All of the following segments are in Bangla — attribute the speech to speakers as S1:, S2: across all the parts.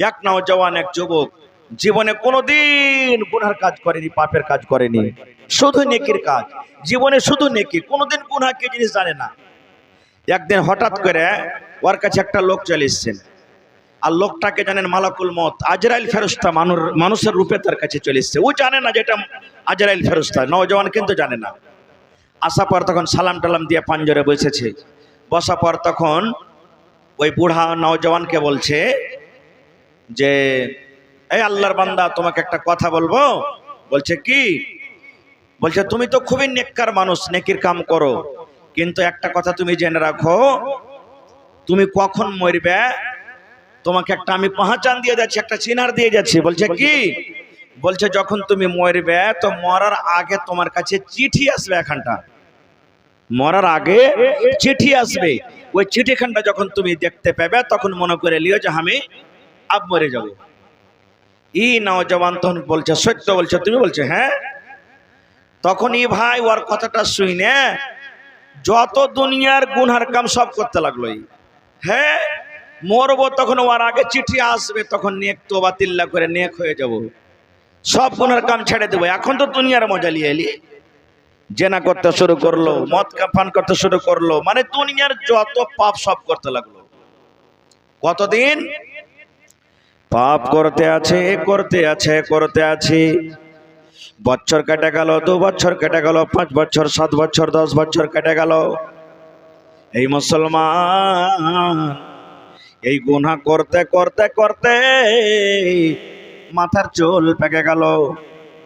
S1: এক নওজওয়ান, এক যুবক জীবনে কোনোদিন গুনার কাজ করেনি, পাপের কাজ করেনি, শুধু নেকির কাজ। জীবনে শুধু নেকি, কোনোদিন গুনাহ কি জিনিস জানে না। একদিন হঠাৎ করে ওর কাছে একটা লোক চলে এসেছেন। আর লোকটাকে জানেন মালাকুল মত, আজরাইল ফেরেশতা, মানুষের রূপে তার কাছে চলে এসেছে। ও জানে না যেটা আজরাইল ফেরেশতা, নওজওয়ান কিন্তু জানে না। আসার পর তখন সালাম টালাম দিয়ে পাঞ্জরে বসেছে। বসার পর তখন ওই বুড়া নওজওয়ানকে বলছে যে, এই আল্লাহর বান্দা, তোমাকে একটা কথা বলবো। বলছে কি? বলছে তুমি তো খুবই নেককার মানুষ, নেকির কাম করো, কিন্তু একটা কথা তুমি জেনে রাখো, তুমি কখন মরবে তোমাকে একটা আমি পাহচান দিয়ে যাচ্ছি, একটা চিনার দিয়ে যাচ্ছি। বলছে কি? বলছে যখন তুমি মরবে তো মরার আগে তোমার কাছে চিঠি আসবে এখানটা, মরার আগে চিঠি আসবে। ওই চিঠিখানটা যখন তুমি দেখতে পাবে তখন মনে করে লিও যে আমি আব মরে যাব। ই নওজওয়ান তখন বলছে সত্য বলছে তুমি? বলছে হ্যাঁ। তখন ই ভাই ওর কথাটা শুনে যত দুনিয়ার গুনহার কাম সব করতে লাগলো। হ্যাঁ মরবো, তখন ওর আগে চিঠি আসবে, তখন নেক তোবা তিল্লা করে নেক হয়ে যাব, সব গুনহার কাম ছেড়ে দেবো। এখন তো দুনিয়ার মজা নিয়ে এলি, জেনা করতে শুরু করলো, মদ পান করতে শুরু করলো, মানে দুনিয়ার যত পাপ সব করতে লাগলো। কতদিন পাপ করতে আছে, করতে আছে, করতে আছে। বছর কেটে গেল, 2 বছর কেটে গেল, 5 বছর, 7 বছর, 10 বছর কেটে গেল। এই মুসলমান এই গুনাহ করতে করতে করতে মাথার চুল পেকে গেল,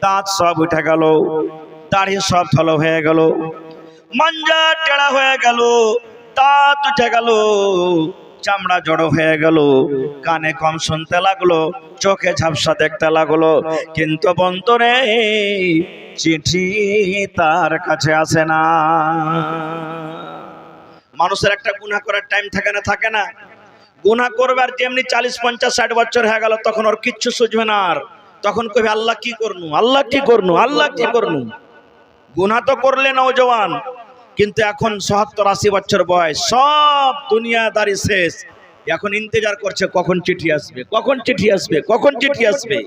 S1: দাঁত সব উঠে গেল, দাড়ি সব ধলো হয়ে গেল, মাঞ্জা টেড়া হয়ে গেল, দাঁত উঠে গেল, চামড়া জড়ো হয়ে গেল, কানে কম শুনতে লাগলো, চোখে ঝাপসা দেখতে লাগলো। কিন্তু বন্ধুরে চিঠি তার কাছে আসে না। মানুষের একটা গুনাহ করার টাইম থাকে না? থাকে না? গুনাহ করবার যেমনি 40, 50, 60 বছর হয়ে গেল তখন ওর কিচ্ছু সুঝবে না। আর তখন কবি আল্লাহ কি করনু, আল্লাহ কি করনু, আল্লাহ কি করনু। গুনাহ তো করলে নওজওয়ান, কিন্তু এখন 70, 80 বছর বয়স, সব দুনিয়াদারি শেষ। এখন ইন্তজার করছে কখন চিঠি আসবে, কখন চিঠি আসবে, কখন চিঠি আসবে।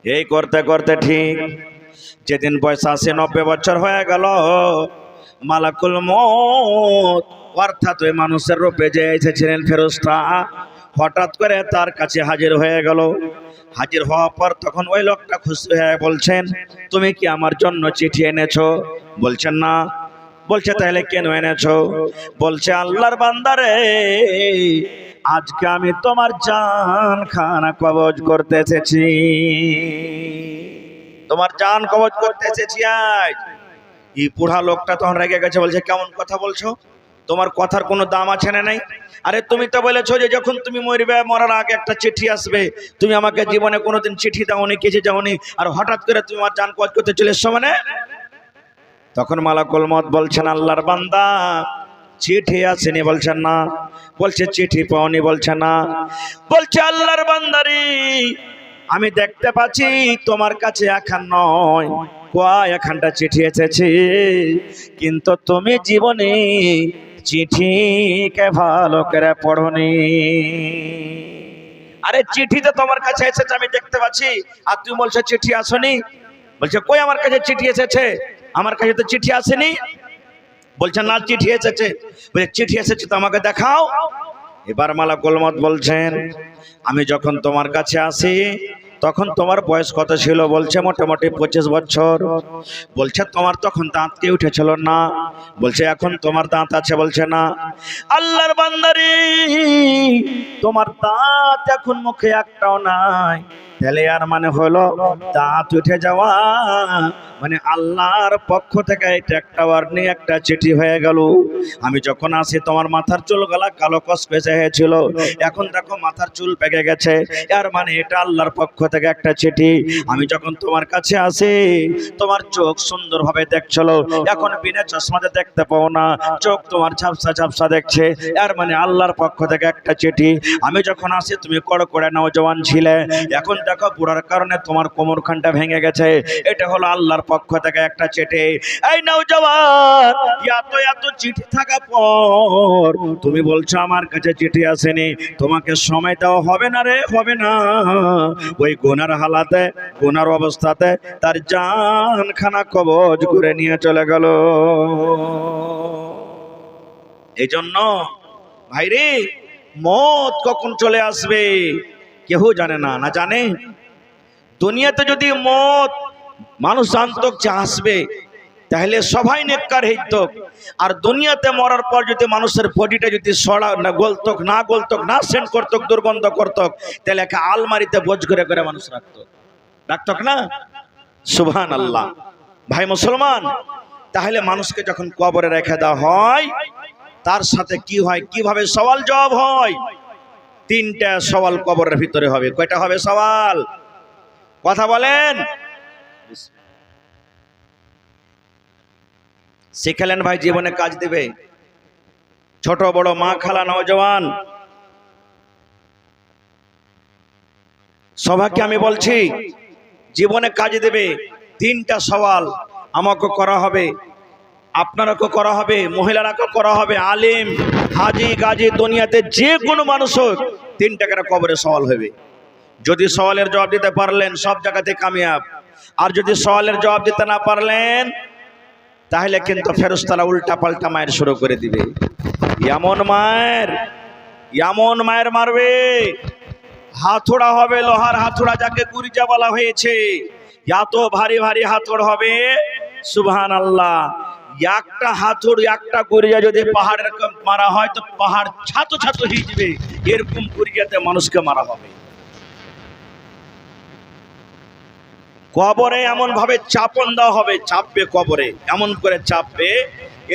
S1: এই করতে করতে ঠিক যেদিন বয়স 80, 90 বছর হয়ে গেল, মালাকুল মউত অর্থাৎ ওই মানুষের রূপে যে এসেছিলেন ফেরেশতা, হঠাৎ করে তার কাছে হাজির হয়ে গেল। হাজির হওয়ার পর তখন ওই লোকটা খুশি হয়ে বলছেন, তুমি কি আমার জন্য চিঠি এনেছো? বলছেন না। বলছে তাহলে কেন এনেছো? বলছে আল্লাহর বান্দারে, আজকে আমি তোমার জান খানা কবজ করতে এসেছি, তোমার জান কবজ করতে এসেছি আজ। এই বুড়া লোকটা তখন রেগে গেছে, বলছে কেমন কথা বলছো, তোমার কথার কোনো দাম আছে না নাই? আরে তুমি তো বলেছো যে যখন তুমি মরবে মরার আগে একটা চিঠি আসবে, তুমি আমাকে জীবনে কোনোদিন চিঠি দাওনি, কিছু দাওনি, আর হঠাৎ করে তুমি আমার জান কবজ করতে চলে এসছো মানে? তখন মালাকুল মউত বলছেন আল্লাহর বান্দা চিঠি আসেনি? বলছেন না। বলছে চিঠি পাওনি? বলছে না। বলছে আল্লাহর বান্দারি, আমি দেখতে পাচ্ছি তোমার কাছে এখন নয়, এখানটা চিঠি এসেছে, কিন্তু তুমি জীবনে চিঠিকে ভালো করে পড়নি। আরে চিঠি তো তোমার কাছে এসেছে আমি দেখতে পাচ্ছি, আর তুমি বলছো চিঠি আসেনি। বলছে কই আমার কাছে চিঠি এসেছে, আমার কাছে তো চিঠি আসেনি। বলছে না চিঠি এসেছে। বলছে চিঠি এসেছে তো আমাকে দেখাও। এবার মালাকুল মউত বলছেন, আমি যখন তোমার কাছে আসি তখন তোমার বয়স কত ছিল? বলছে মোটামুটি 25 বছর। বলছে তোমার তখন দাঁত কি উঠেছিল? না। বলছে এখন তোমার দাঁত আছে? বলছে না। আল্লাহর বান্দারি, তোমার দাঁত এখন মুখে একটাও নাই, তাহলে আর মানে হলো দাঁত উঠে যাওয়া মানে আল্লাহর পক্ষ থেকে এটা একটা ওয়ার্নিং, একটা চিঠি হয়ে গেল। আমি যখন আসি তোমার মাথার চুল গলা কালো কসকসে হয়েছিল, এখন দেখো মাথার চুল পেকে গেছে, এর মানে এটা আল্লাহর পক্ষ থেকে একটা চিঠি। আমি যখন তোমার কাছে আসি তোমার চোখ সুন্দরভাবে দেখছিল, এখন বিনা চশমাতে দেখতে পাও না, চোখ তোমার ঝাপসা ঝাপসা দেখছে, এর মানে আল্লাহর পক্ষ থেকে একটা চিঠি। আমি যখন আসি তুমি কড়কড়ে নওজওয়ান ছিলে, এখন দেখো বুড়ার কারণে তোমার কোমরখানটা ভেঙে গেছে, এটা হলো আল্লাহর পক্ষ থেকে একটা চিঠি। এই নওজওয়ান, এত এত চিঠি থাকা পর তুমি বলছো আমার কাছে চিঠি আসেনি, তোমাকে সময় দেওয়া হবে না রে, হবে না। ওই গুনার হালাতে, গুনার অবস্থাতে তার জানখানা কবজ করে নিয়ে চলে গেল। এই জন্য ভাইরে, মত কখন চলে আসবে কেউ জানে না। না জানে? দুনিয়াতে যদি মত মানুষ জানত যে আসবে, তাহলে সবাই নেককার হইত। আর দুনিয়াতে মরার পর যদি মানুষের বডিটা যদি সড়া না গলতক, না গলতক, না সেন্ট করতক, দুর্গন্ধ করতক, তাহলে একটা আলমারিতে বোঝ করে করে মানুষ রাখতক না। সুবহানাল্লাহ। ভাই মুসলমান, তাহলে মানুষকে যখন কবরে রেখে দেওয়া হয়, তার সাথে কি হয়, কিভাবে সওয়াল জবাব হয়? তিনটা সওয়াল কবরের ভিতরে হবে। কয়টা হবে সওয়াল? কথা বলেন। শিখালেন ভাই, জীবনে কাজ দেবে। ছোট বড়, মা খালা, নওজওয়ান, সবাইকে আমি বলছি, জীবনে কাজ দেবে। তিনটা সওয়াল আমাকে করা হবে, আপনারাকে করা হবে, মহিলারাকে করা হবে, আলিম, হাজি, গাজী, দুনিয়াতে যে কোনো মানুষ হোক, তিনটা করে কবরে সওয়াল হবে। যদি সওয়ালের জবাব দিতে পারলেন, সব জায়গাতে কামিয়াব। আর যদি সওয়ালের জবাব দিতে না পারলেন, তাহলে কিন্তু ফেরেশতারা উল্টা পাল্টা মায়ের শুরু করে দিবে। এমন মায়ের মারবে, হাতুড়া হবে, লোহার হাতুড়া, যাকে গুরিজা বলা হয়েছে। এত ভারী ভারী হাতুড় হবে, সুবহানাল্লাহ। একটা হাতুড়, একটা গুরিজা যদি পাহাড়ের মারা হয়, তো পাহাড় ছাতো ছাতো হয়ে যাবে। এরকম গুরিজাতে মানুষকে মারা হবে। কবরে এমন ভাবে চাপন দেওয়া হবে, চাপবে কবরে, এমন করে চাপবে,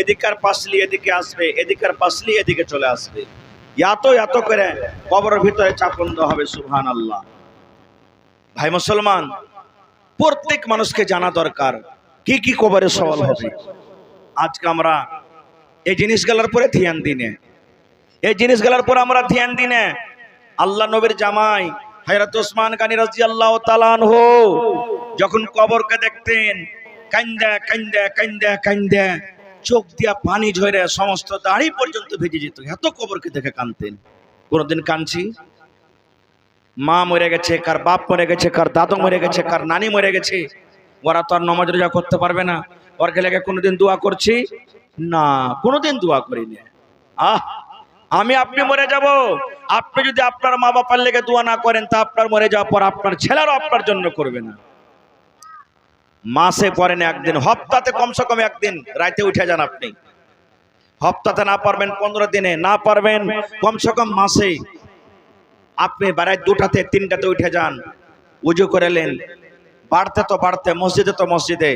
S1: এদিকার পাশলি এদিকে আসবে, এদিকার পাশলি এদিকে চলে আসবে। এত এত করে কবরের ভিতরে চাপন দেওয়া হবে। সুবহানাল্লাহ। ভাই মুসলমান, প্রত্যেক মানুষকে জানা দরকার কি কি কবরে সওয়াল হবে। আজকে আমরা এই জিনিসগুলোর পরে ধ্যান দিনে, এই জিনিসগুলোর পর আমরা ধ্যান দিনে। আল্লাহ নবীর জামাই হযরত ওসমান গনি রাদিয়াল্লাহু তাআলা আনহু যখন কবরকে দেখতেন, কান্দা কান্দা কান্দা কান্দা চোখ দিয়া পানি ঝরে সমস্ত দাড়ি পর্যন্ত ভিজে যেত। এত কবরকে দেখে কাঁদতেন। কোনদিন কাঁদছি? মা মরে গেছে, কার বাপ মরে গেছে, কার দাদু মরে গেছে, কার নানি মরে গেছে, ওরা তো আর নামাজ রোজা করতে পারবে না। ওর লেগে কোনোদিন দোয়া করছি না? কোনোদিন দোয়া করিনি। আমি আপনি মরে যাব, আপনি যদি আপনার মা বাবার লেগে দোয়া না করেন, তা আপনার মরে যাওয়ার পর আপনার ছেলেরাও আপনার জন্য করবে না। মাসে করেন একদিন, হপ্তাতে কমসে কম একদিন রাতে উঠে যান আপনি। হপ্তাতে না পারবেন 15 দিনে, না পারবেন কমসে কম মাসে আপনি বেড়ায় 2টাতে 3টাতে উঠে যান, উজু করেলেন, বাড়তে তো বাড়তে, মসজিদে তো মসজিদে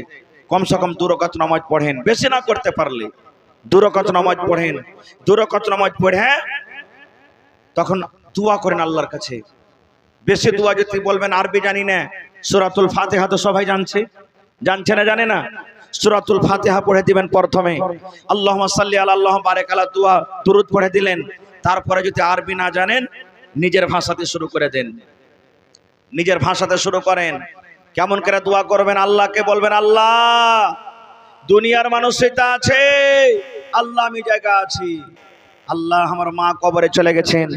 S1: কমসে কম 2 রাকাত নামাজ পড়েন। বেশি না করতে পারলে 2 রাকাত নামাজ পড়েন। 2 রাকাত নামাজ পড়ে তখন দোয়া করেন আল্লাহর কাছে। বেশি দোয়া যদি বলবেন, আরবি জানি না, সূরাতুল ফাতিহা তো সবাই জানছে না জানে না? সূরাতুল ফাতিহা পড়ে দিবেন প্রথমে, আল্লাহুম্মা সাল্লি আলা আল্লাহুম্মা বারিক আলা দোয়া দুরূদ পড়ে দিলেন। তারপরে যদি আরবি না জানেন, নিজের ভাষাতে শুরু করে দেন, নিজের ভাষাতে শুরু করেন। কেমন করে দোয়া করবেন? আল্লাহকে বলবেন, আল্লাহ দুনিয়ার মানুষ সেটা আছে, আল্লাহ আমি জায়গা আছি। আল্লাহ আমার মা কবরে চলে গেছেন,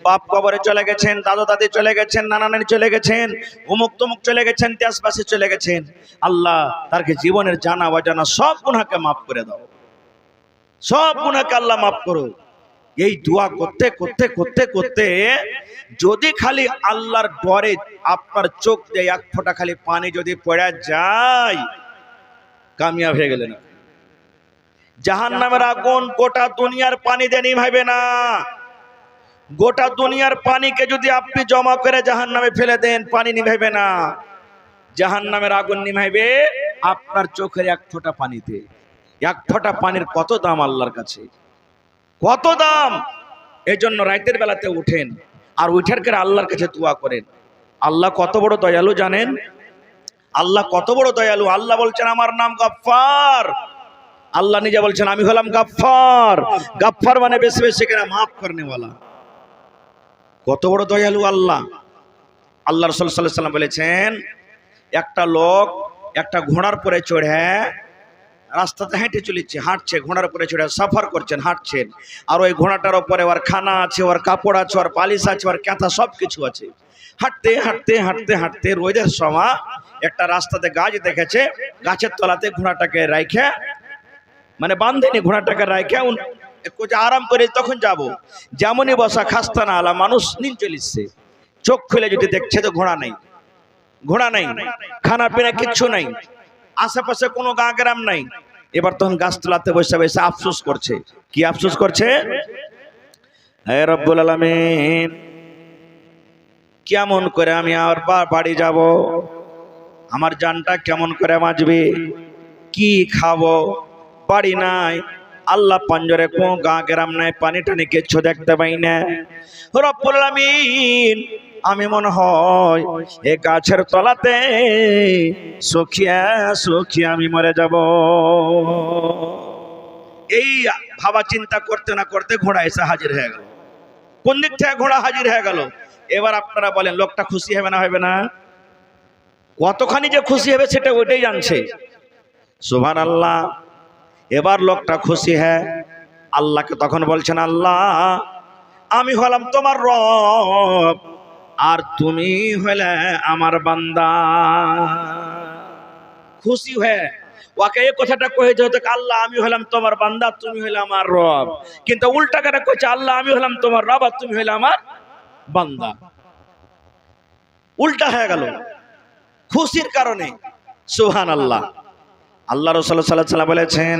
S1: বাপ কবরে চলে গেছেন, দাদু দাদি চলে গেছেন, নানা নানি চলে গেছেন, অমুক তমুক চলে গেছেন, দেশবাসী চলে গেছেন। আল্লাহ তারকে জীবনের জানা অজানা সব গুনাহকে মাফ করে দাও, সব গুনাহকে আল্লাহ মাফ করো। এই দোয়া করতে করতে করতে করতে যদি খালি আল্লাহর ডরে আপনার চোখ দিয়ে এক ফোঁটা খালি পানি যদি পড়ে যায়, কামিয়াব হয়ে গেলেন। জাহান্নামের আগুন গোটা দুনিয়ার পানি দিয়ে নিভাইবে না। গোটা দুনিয়ার পানিকে যদি আপনি জমা করে জাহান্নামে ফেলে দেন, পানি নিভাইবে না। জাহান্নামের আগুন নিভাইবে আপনার চোখের এক ফোঁটা পানিতে। এক ফোঁটা পানির কত দাম আল্লাহর কাছে, কত দাম। এই জন্য রাতের বেলাতে উঠেন, আর উঠার করে আল্লাহর কাছে দোয়া করেন। আল্লাহ কত বড় দয়ালু জানেন? আল্লাহ কত বড় দয়ালু। আল্লাহ বলছেন আমার নাম গফফার। আল্লাহ নিজে বলছেন আমি হলাম গফফার। গফফার মানে বেশি বেশি করে মাফ করনে वाला। কত বড় দয়ালু আল্লাহ। আল্লাহ রাসূল সাল্লাল্লাহু আলাইহি ওয়াসাল্লাম বলেছেন, একটা লোক একটা ঘোড়ার পরে চড়ে রাস্তাতে হেঁটে চলেছে, হাঁটছে, ঘোড়ার উপরে চড়ে সফর করছেন, হাঁটছেন। আর ওই ঘোড়াটার উপরে ওর খানা আছে, ওর কাপড় আছে, ওর পালিশ আছে, ওর কাঁথা সব কিছু আছে। হাঁটতে হাঁটতে হাঁটতে হাঁটতে রোদের সময় একটা রাস্তাতে গাছ দেখেছে, গাছের তলাতে ঘোড়াটাকে রাইখে, মানে বান্ধেনি, ঘোড়াটাকে রাইখে আরাম করে তখন যাব। যেমনই বসা, খাস্তা না আলা মানুষ নিন চলিচ্ছে। চোখ খুলে যদি দেখছে তো ঘোড়া নেই, ঘোড়া নেই, খানা পিনা কিচ্ছু নাই, আশেপাশে কোনো গা গ্রাম নাই। এবার তখন গাছতলাতে বসে বসে আফসোস করছে। কি আফসোস করছে? হে রব্বুল আলামিন, কেমন করে আমি আর বাড়ি যাব? আমার জানটা কেমন করে বাঁচবে? কি খাবো? বাড়ি নাই, আল্লাহ পাঞ্জরে কোনো গা গ্রাম নাই, পানি টানি কিচ্ছু দেখতে পাই না। রব্বুল আলামিন, আমি মনে হয় এই গাছের তলাতে শুকিয়ে শুকিয়ে আমি মরে যাব। এই ভাবা চিন্তা করতে না করতে ঘোড়া এসে হাজির হয়ে গেল। কোন দিক থেকে ঘোড়া হাজির হয়ে গেল? এবার আপনারা বলেন, লোকটা খুশি হবে না হবে না? কতখানি যে খুশি হবে সেটা ওইটাই জানছে। সুবহানাল্লাহ। এবার লোকটা খুশি হ্যাঁ, আল্লাহকে তখন বলছেন, আল্লাহ আমি হলাম তোমার রব, আর তুমি হলে আমার বান্দা। খুশি হয়ে ওকে এই কথাটা কয়ে যেত, আল্লাহ আমি হলাম তোমার বান্দা, তুমি হলে আমার রব। কিন্তু উল্টা করে কইছে, আল্লাহ আমি হলাম তোমার রব আর তুমি হলে আমার বান্দা। উল্টা হয়ে গেল খুশির কারণে। সুবহানাল্লাহ। আল্লাহ রাসূল সাল্লাল্লাহু আলাইহি ওয়াসাল্লাম বলেছেন,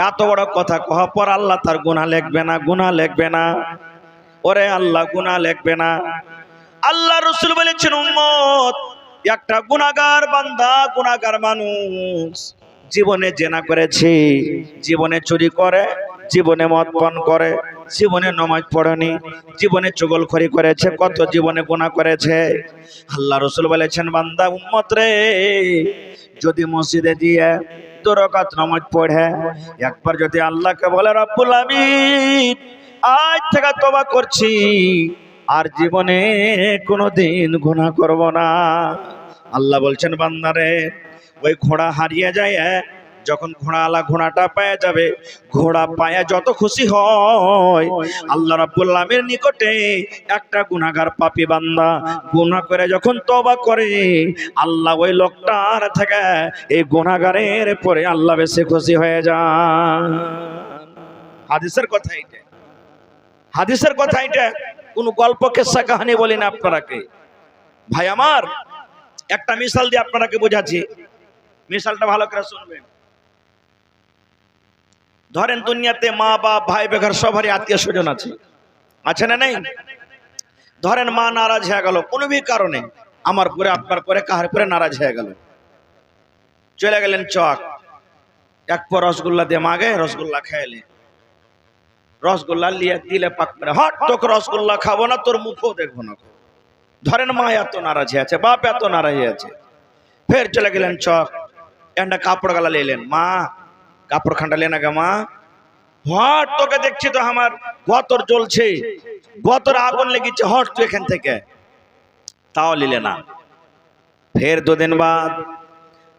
S1: এত বড় কথা কওয়ার পর আল্লাহ তার গুনাহ লিখবে না, গুনাহ লিখবে না। ওরে আল্লাহ গুনাহ লিখবে না। আল্লাহ রাসূল বলেছেন, উম্মত, একটা গুনাহগার বান্দা, গুনাহগার মানুষ জীবনে জেনা করেছে, জীবনে চুরি করে, জীবনে মদ পান করে, জীবনে নামাজ পড়েনি, জীবনে চুগলখড়ি করেছে, কত জীবনে গুনাহ করেছে। আল্লাহ রাসূল বলেছেন, বান্দা উম্মত রে, যদি মসজিদে দিয়ে 2 রাকাত নামাজ পড়ে একবার যদি আল্লাহকে বলে, রব্বুল আমিন আজ থেকে তওবা করছি, আর জীবনে কোনোদিন গুনাহ করব না। আল্লাহ বলছেন, বান্দারে, ওই ঘোড়া হারিয়ে যায়, যখন ঘোড়াওয়ালা ঘোড়াটা পেয়ে যাবে, ঘোড়া পায়ে যত খুশি হয়, আল্লাহ রাব্বুল আলামিনের নিকটে একটা গুনাহগার পাপী বান্দা গুনাহ করে যখন তওবা করে, আল্লাহ ওই লোকটার থেকে এই গুনাহগারের পরে আল্লাহ বেশি খুশি হয়ে যান। হাদিসের কথা এটা, হাদিসের কথা এটা, কোন গল্প কিসসা কাহিনী বলি না আপনারাকে। ভাই আমার, একটা মিশাল দিয়ে আপনারাকে বোঝাচ্ছি, মিশালটা ভালো করে শুনবেন। ধরেন দুনিয়াতে মা বাপ ভাই বেগার সবারই আত্মীয় স্বজন আছে, আছে না নেই? ধরেন মা নারাজ হয়ে গেল কোনো বি কারণে, আমার পরে আপনার পরে কাহার পরে নারাজ হয়ে গেল, চলে গেলেন চক, এক পর রসগোল্লা দিয়ে মাগে রসগোল্লা খাইলে, রসগোল্লা লিয়ে দিলে পাক মেরে, হট তোকে রসগোল্লা খাবো না, তোর মুখও দেখবো না। ধরেন মা এত নারাজ হয়ে আছে, বাপ এত নারাজ হয়ে আছে, ফের চলে গেলেন চক, একটা কাপড় গালা নিলেন, মা কাপড় খান্ডা লেনা গা মা, হট তোকে দেখছি তো আমার গতর জ্বলছে, গতর আগুন লেগেছে, হট তুই এখান থেকে, তাও নিলে না। ফের 2 দিন বাদ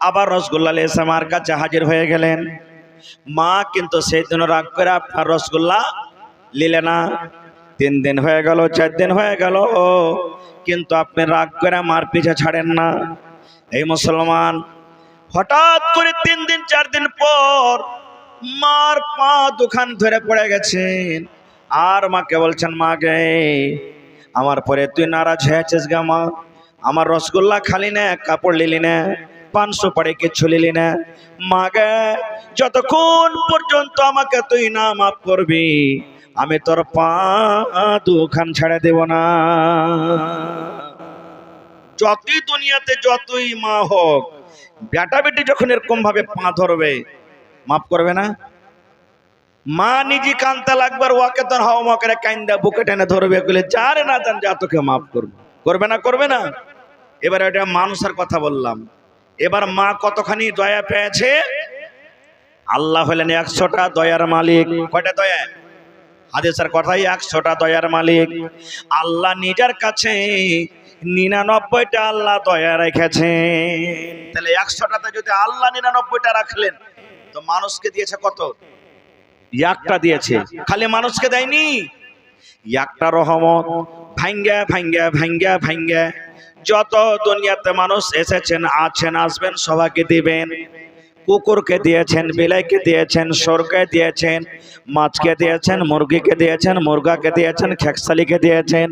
S1: আবার রসগোল্লা এসে মার কাছে হাজির হয়ে গেলেন, মা কিন্তু সেই দিন রাগ করে আপনার রসগোল্লা নিলে না। 3 দিন হয়ে গেল, 4 দিন হয়ে গেল, কিন্তু আপনি রাগ করে মার পিছে ছাড়েন না। এই মুসলমান, হঠাৎ করে 3 দিন 4 দিন পর মার পা দুখান ধরে পড়ে গেছেন, আর মাকে বলছেন, মা গে আমার পরে তুই নারাজ হয়েছিস গা মা, আমার রসগোল্লা খালি না, কাপড় লিলি না, 500 পড়ে কিছু লিলি না, মা গে যতক্ষণ পর্যন্ত আমাকে তুই না মাফ করবি, আমি তোর পা দুখান ছেড়ে দেব না। যতই দুনিয়াতে যতই মা হোক, বেটা বেটি যখন এরকম ভাবে পা ধরবে, মাফ করবে না? মা নিজে কানতে লাগবার, ওকে তোর হাওয়া মকরে কান্দা বুকে টেনে ধরবে, বলে যারে না জান যা তোকে মাফ করবে, করবে না? করবে না? এবার এটা মানুষের কথা বললাম। এবার মা কতখানি দয়া পেয়েছে, আল্লাহ হলেন 100টা দয়ার মালিক। কয়টা দয়া? হাদিসের কথাই 100টা দয়ার মালিক। আল্লাহ নিজের কাছে 99টা আল্লাহ দয়া রেখেছেন। তাহলে 100টাতে যদি আল্লাহ 99টা রাখলেন, তো মানুষকে দিয়েছে কত? একটা দিয়েছে। খালি মানুষকে দেয়নি, একটা রহমত ভাঙ্গা ভাঙ্গা ভাঙ্গা ভাঙ্গা যত দুনিয়াতে মানুষ এসেছেন, আছেন, আসবেন, সবাইকে দিবেন। কুকুরকে দিয়েছেন, বিলাইকে দিয়েছেন, সরকে দিয়েছেন, মাছকে দিয়েছেন, মুরগিকে দিয়েছেন, মুরগাকে দিয়েছেন, খেকসালিকে দিয়েছেন,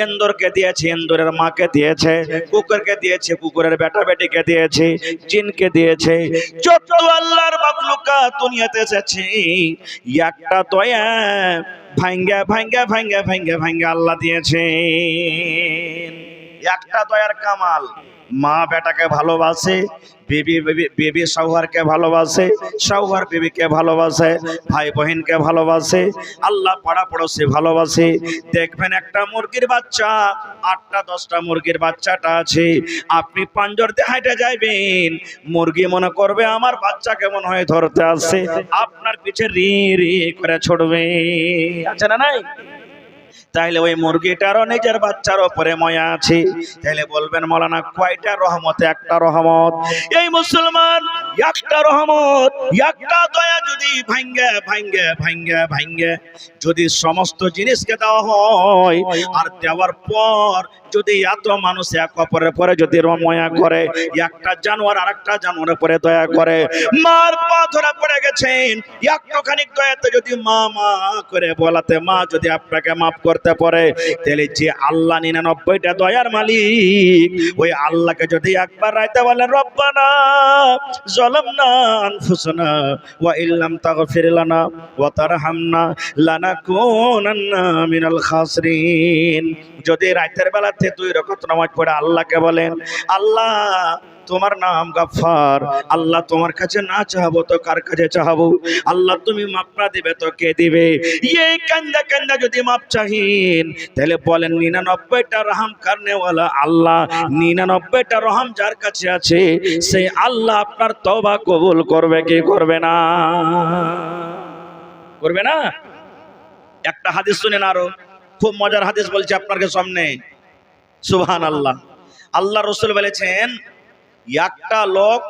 S1: ইন্দুরকে দিয়েছে, ইন্দুরের মাকে দিয়েছে, কুকুরকে দিয়েছে, কুকুরের বেটা বেটিকে দিয়েছে, জিনকে দিয়েছে। যত আল্লাহর মাখলুকাত দুনিয়াতে এসেছে, একটা দয়া ভাঙ্গা ভাঙ্গা ভাঙ্গা ভাঙ্গা ভাঙ্গা আল্লাহ দিয়েছেন। একটা দয়ার কামাল। মা বেটাকে ভালোবাসে, বেবি সৌহারকে ভালোবাসে, সৌহার বেবিকে ভালোবাসে, ভাই বহিনকে ভালোবাসে, আল্লাহ পাড়া পড়োশি ভালোবাসে। দেখবেন একটা মুরগির বাচ্চা, 8টা 10টা মুরগির বাচ্চাটা আছে, আপনি পাঞ্জর দিয়ে হাঁটে যাইবেন, মুরগি মনে করবে আমার বাচ্চাকে মনে হয় ধরতে আসছে, আপনার পিছে রি রি করে ছড়বে, আছে না নাই? তাইলে ওই মুরগিটারও নিজের বাচ্চার উপরে মায়া আছে। তাইলে বলবেন মাওলানা কয়টা রহমত? একটা রহমত। এই মুসলমান, একটা রহমত, একটা দয়া যদি ভাঙ্গা ভাঙ্গা ভাঙ্গা ভাঙ্গা যদি সমস্ত জিনিসকে দেওয়া হয়, আর দেওয়ার পর যদি এত মানুষ এক অপরের পরে যদি মায়া করে, একটা জানোয়ার আরেকটা জানোয়ারের পরে দয়া করে, মার পা ধরে পড়ে গেছেন, একটুখানি দয়াতে যদি মা মা করে বলাতে মা যদি আপনাকে মাফ করতে পারে, তাহলে যে আল্লাহ 99টা দয়ার মালিক, ওই আল্লাহকে যদি একবার রাইতে বলেন রব্বানা যালামনা আনফুসানা ওয়া ইল্লাম তাগফির লানা ওয়া তারহামনা লানাকুনান্না মিনাল খাসিরিন, যদি রাতের বেলাতে 2 রাকাত নামাজ পড়ে আল্লাহকে বলেন, আল্লাহ তোমার নাম গাফফার, আল্লাহ তোমার কাছে না চাহবো তো কার কাছে চাহবো, আল্লাহ তুমি মাফ না দিবে তো কে দিবে, এই কান্দা কান্দা যদি মাফ চাহিন, তাহলে বলেন 99টা রহম করনেওয়ালা আল্লাহ, 99টা রহম যার কাছে আছে, সেই আল্লাহ আপনার তওবা কবুল করবে কি করবে না? করবে না? একটা হাদিস শুনেন, আরো খুব মজার হাদিস বলছে আপনাকে সামনে। সুবহানাল্লাহ। আল্লাহ রাসূল বলেছেন, একটা লোক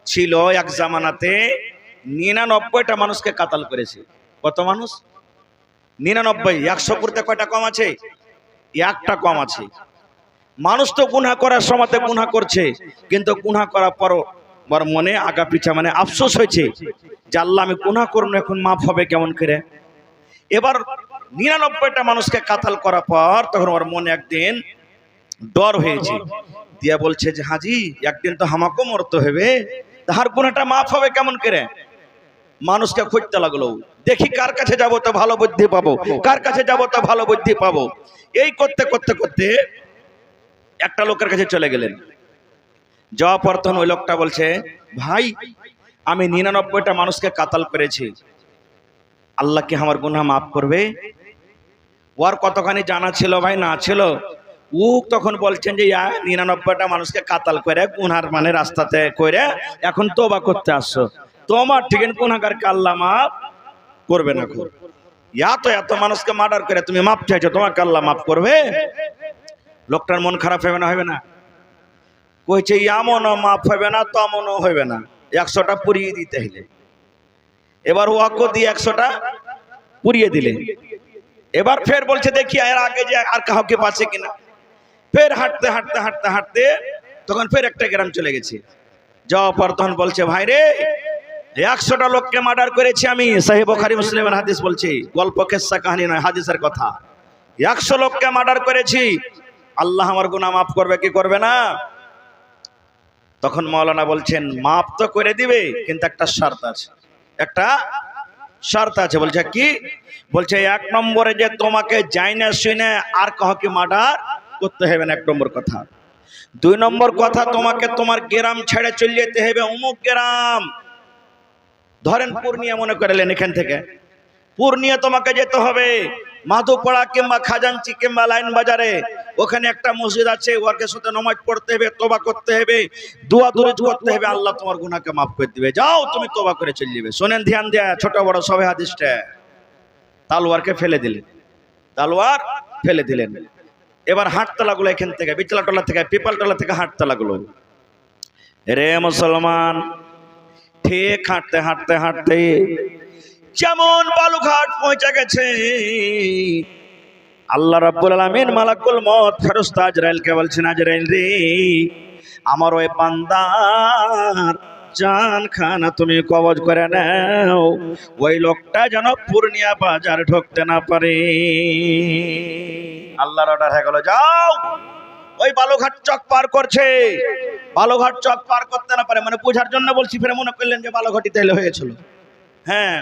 S1: ছিল এক জামানাতে 99টা মানুষকে কাতাল করেছে। কত মানুষ? 99। 100 করতে কয়টা কম আছে? একটা কম আছে। মানুষ তো গুনাহ করার সময়তে গুনাহ করছে, কিন্তু গুনাহ করার পর মনে আগা পিছা মানে আফসোস হয়েছে যে আল্লাহ আমি গুনাহ করব, এখন মাফ হবে কেমন করে। এবার 99টা মানুষকে কাতাল করার পর তখন ওর মনে একদিন ডর হয়েছে, দিয়া বলছে যে হাজি একদিন তো আমাকেও মরতে হবে, তাহার গুনাহটা মাফ হবে কেমন করে। মানুষকে খুঁজতে লাগলো, দেখি কার কাছে যাব তো ভালো বুদ্ধি পাবো, কার কাছে যাব তো ভালো বুদ্ধি পাবো। এই করতে করতে করতে একটা লোকের কাছে চলে গেলেন। যাওয়ার পর তখন ওই লোকটা বলছে, ভাই আমি 99টা মানুষকে কাতাল করেছি, আল্লাহ কি আমার গুনাহ মাফ করবে? ওর কতখানি জানা ছিল ভাই না ছিল, ও তখন বলছেন যে 99টা মানুষকে কাতাল করে গুনার মানে রাস্তাতে করে এখন তওবা করতে আসছো, তোমার ঠিক গুনাহগারকে আল্লাহ মাফ করবে না। এত মানুষকে মার্ডার করে তুমি মাফ চাইছো, তোমাকে আল্লাহ মাফ করবে? লোকটার মন খারাপ হবে না? হবে না? কইছে এমনও মাফ হবে না, তেমনও হবে না, 100টা পুড়িয়ে দিতে হইলে। এবার ওয়াকো দিয়ে 100টা পুড়িয়ে দিলে। এবার ফের বলছে দেখি এর আগে যে আর কাউকে পাচ্ছে কিনা। ফের হাঁটতে হাঁটতে হাঁটতে হাঁটতে তখন ফের একটা গ্রাম চলে গেছে। যাওয়ার পর তখন বলছে ভাই রে 100টা লোককে মার্ডার করেছি আমি, সহিহ বুখারী মুসলিমের হাদিস বলছি, গল্প কিসসা কাহিনী নয়, হাদিসের কথা। 100 লোককে মার্ডার করেছি, আল্লাহ আমার গুনাহ মাফ করবে কি করবে না? তখন মাওলানা বলছেন মাফ তো করে দিবে, কিন্তু একটা শর্ত আছে। একটা শর্ত আছে। বলছে কি? বলছে 1 নম্বরে যে তোমাকে জাইনা শুনে আর কাউকে মার্ডার করতে হবে না, 1 নম্বর কথা। 2 নম্বর কথা, তোমাকে তোমার গ্রাম ছেড়ে চলে যেতে হবে, অমুক গ্রাম, ধরেন পূর্ণিয়া মনে করলেন, এখান থেকে পূর্ণিয়া তোমাকে যেতে হবে, মাধুপাড়া কিংবা খাজাঞ্চি কিংবা লাইন বাজারে, ওখানে একটা মসজিদ আছে, ওর সাথে নামাজ পড়তে হবে, তওবা করতে হবে, দোয়া দরুদ করতে হবে, আল্লাহ তোমার গুনাহকে মাফ করে দিবে। যাও তুমি তওবা করে চলে যাবে। শুনেন ধ্যান দিয়া, ছোট বড় সবে হাদিসটা। তালোয়ারকে ফেলে দিলেন, তালোয়ার ফেলে দিলেন। এবার হাটতলাগুলো এখান থেকে বিচলাটলা থেকে পিপালতলা থেকে হাটতলাগুলো, রে মুসলমান ঠিক হাঁটতে হাঁটতে হাঁটতে যেমন বালুঘাট পৌঁছে গেছে, আল্লাহ রাব্বুল আলামিন মালাকুল মউত ফেরেশতা আজরাইলকে বলছেন, আজরাইল রে, আমার ওই বান্দার জান খানা তুমি কবজ করে নাও, ওই লোকটা যেন পূর্ণিয়া বাজার ঢুকতে না পারে। আল্লাহর অর্ডার হয়ে গেল, যাও ওই বালুঘাট চক পার করছে, বালুঘাট চক পার করতে না পারে, মানে বোঝার জন্য বলছি, ফিরে মনে করলেন যে বালুঘাটি তাইলে হয়েছিল। হ্যাঁ,